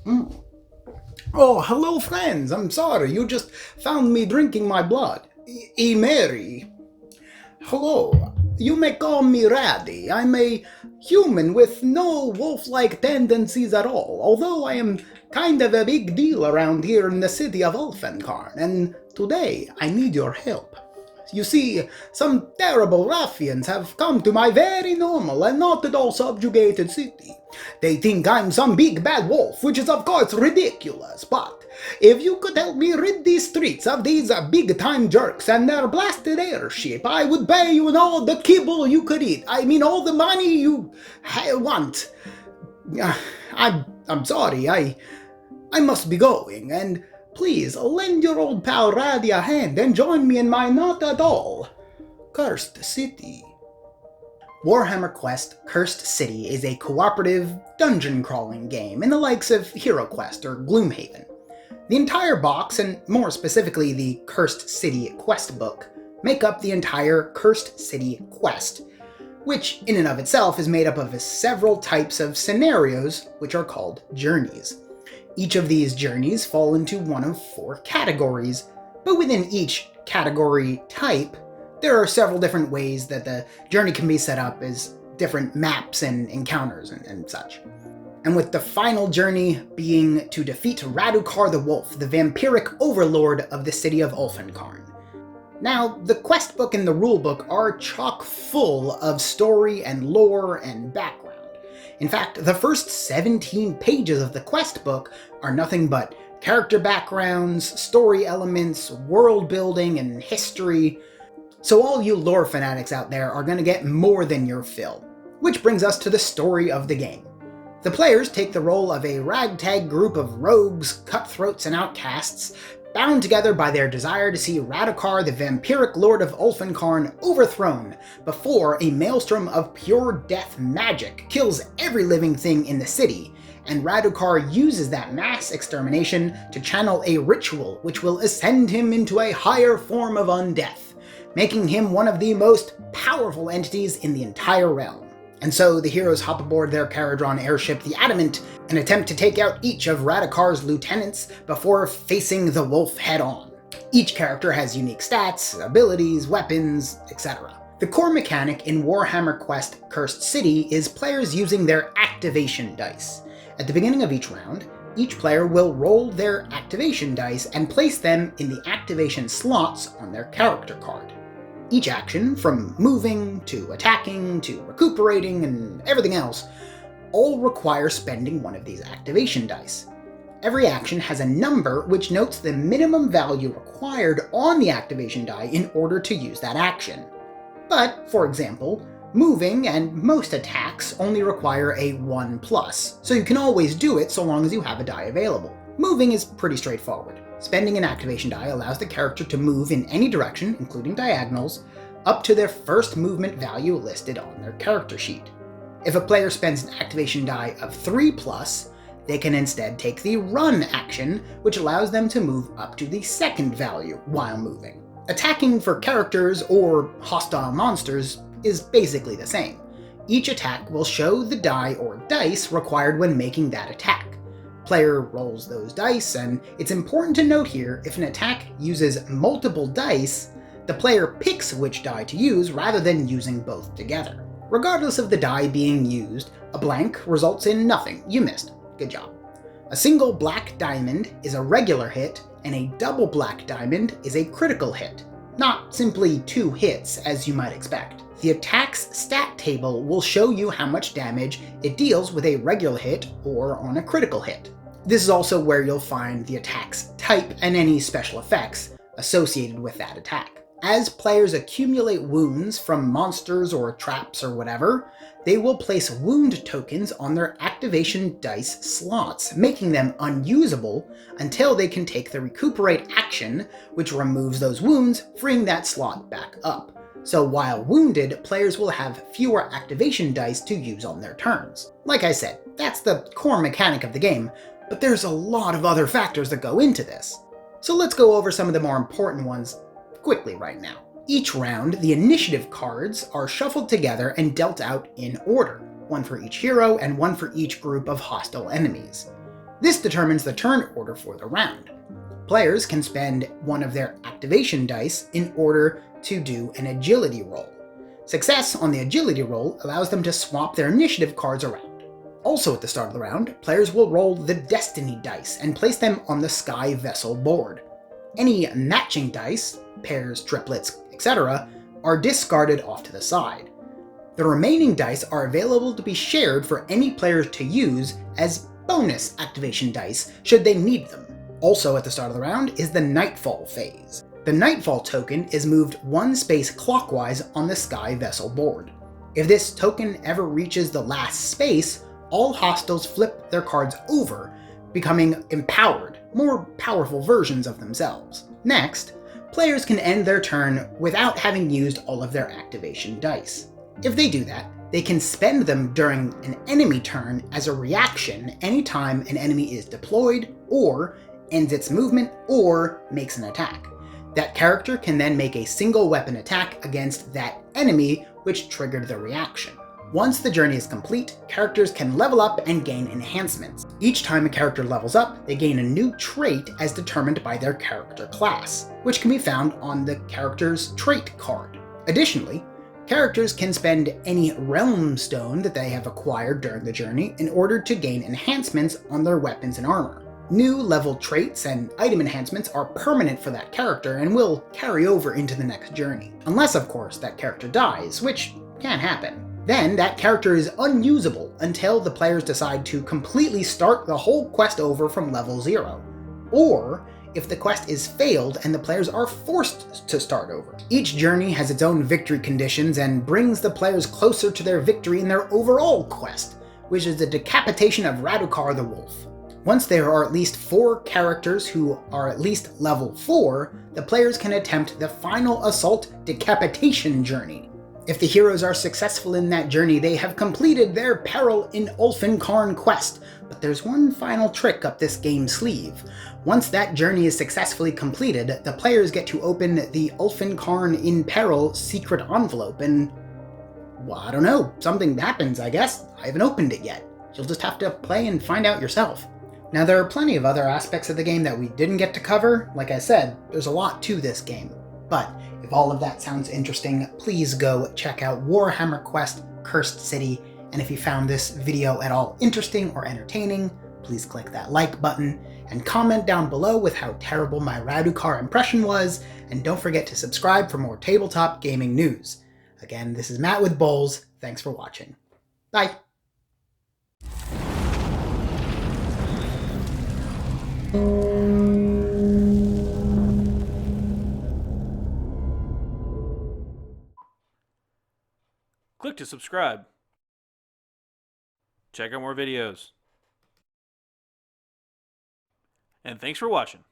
Mm. Oh, hello, friends. I'm sorry. You just found me drinking my blood. Mary. Hello. You may call me Raddy. I'm a human with no wolf-like tendencies at all, although I am kind of a big deal around here in the city of Ulfenkarn, and today I need your help. You see, some terrible ruffians have come to my very normal and not at all subjugated city. They think I'm some big bad wolf, which is of course ridiculous, but if you could help me rid these streets of these big-time jerks and their blasted airship, I would pay you all the kibble you could eat. I mean, all the money you want. I'm sorry, I must be going, and please lend your old pal Raddy a hand and join me in my not at all Cursed City. Warhammer Quest Cursed City is a cooperative, dungeon-crawling game in the likes of HeroQuest or Gloomhaven. The entire box, and more specifically the Cursed City quest book, make up the entire Cursed City quest, which in and of itself is made up of several types of scenarios, which are called journeys. Each of these journeys fall into one of 4 categories, but within each category type, there are several different ways that the journey can be set up as different maps and encounters and such. And with the final journey being to defeat Radukar the Wolf, the vampiric overlord of the city of Ulfenkarn. Now, the quest book and the rulebook are chock full of story and lore and background. In fact, the first 17 pages of the quest book are nothing but character backgrounds, story elements, world building, and history. So all you lore fanatics out there are going to get more than your fill. Which brings us to the story of the game. The players take the role of a ragtag group of rogues, cutthroats, and outcasts, bound together by their desire to see Radukar, the vampiric lord of Ulfenkarn, overthrown before a maelstrom of pure death magic kills every living thing in the city, and Radukar uses that mass extermination to channel a ritual which will ascend him into a higher form of undeath, making him one of the most powerful entities in the entire realm. And so the heroes hop aboard their Caradron airship, the Adamant, and attempt to take out each of Radukar's lieutenants before facing the wolf head-on. Each character has unique stats, abilities, weapons, etc. The core mechanic in Warhammer Quest Cursed City is players using their activation dice. At the beginning of each round, each player will roll their activation dice and place them in the activation slots on their character card. Each action, from moving, to attacking, to recuperating, and everything else, all require spending one of these activation dice. Every action has a number which notes the minimum value required on the activation die in order to use that action. But, for example, moving and most attacks only require a 1+, so you can always do it so long as you have a die available. Moving is pretty straightforward. Spending an activation die allows the character to move in any direction, including diagonals, up to their first movement value listed on their character sheet. If a player spends an activation die of 3+, they can instead take the run action, which allows them to move up to the second value while moving. Attacking for characters or hostile monsters is basically the same. Each attack will show the die or dice required when making that attack. Player rolls those dice, and it's important to note here, if an attack uses multiple dice, the player picks which die to use rather than using both together. Regardless of the die being used, a blank results in nothing. You missed. Good job. A single black diamond is a regular hit, and a double black diamond is a critical hit. Not simply 2 hits, as you might expect. The attack's stat table will show you how much damage it deals with a regular hit or on a critical hit. This is also where you'll find the attack's type and any special effects associated with that attack. As players accumulate wounds from monsters or traps or whatever, they will place wound tokens on their activation dice slots, making them unusable until they can take the recuperate action, which removes those wounds, freeing that slot back up. So while wounded, players will have fewer activation dice to use on their turns. Like I said, that's the core mechanic of the game, but there's a lot of other factors that go into this. So let's go over some of the more important ones quickly right now. Each round, the initiative cards are shuffled together and dealt out in order, one for each hero and one for each group of hostile enemies. This determines the turn order for the round. Players can spend one of their activation dice in order to do an agility roll. Success on the agility roll allows them to swap their initiative cards around. Also at the start of the round, players will roll the destiny dice and place them on the sky vessel board. Any matching dice, pairs, triplets, etc., are discarded off to the side. The remaining dice are available to be shared for any players to use as bonus activation dice should they need them. Also at the start of the round is the Nightfall phase. The Nightfall token is moved one space clockwise on the sky vessel board. If this token ever reaches the last space, all hostiles flip their cards over, becoming empowered, more powerful versions of themselves. Next, players can end their turn without having used all of their activation dice. If they do that, they can spend them during an enemy turn as a reaction anytime an enemy is deployed, or ends its movement, or makes an attack. That character can then make a single weapon attack against that enemy, which triggered the reaction. Once the journey is complete, characters can level up and gain enhancements. Each time a character levels up, they gain a new trait as determined by their character class, which can be found on the character's trait card. Additionally, characters can spend any realm stone that they have acquired during the journey in order to gain enhancements on their weapons and armor. New level traits and item enhancements are permanent for that character and will carry over into the next journey. Unless, of course, that character dies, which can happen. Then that character is unusable until the players decide to completely start the whole quest over from level 0. Or if the quest is failed and the players are forced to start over. Each journey has its own victory conditions and brings the players closer to their victory in their overall quest, which is the decapitation of Radukar the Wolf. Once there are at least 4 characters who are at least level 4, the players can attempt the final assault decapitation journey. If the heroes are successful in that journey, they have completed their Peril in Ulfenkarn quest, but there's one final trick up this game's sleeve. Once that journey is successfully completed, the players get to open the Ulfenkarn in Peril secret envelope and, well, I don't know, something happens, I guess. I haven't opened it yet. You'll just have to play and find out yourself. Now, there are plenty of other aspects of the game that we didn't get to cover. Like I said, there's a lot to this game. But if all of that sounds interesting, please go check out Warhammer Quest Cursed City. And if you found this video at all interesting or entertaining, please click that like button and comment down below with how terrible my Radukar impression was. And don't forget to subscribe for more tabletop gaming news. Again, this is Matt with Bowls. Thanks for watching. Bye. Click to subscribe. Check out more videos. And thanks for watching.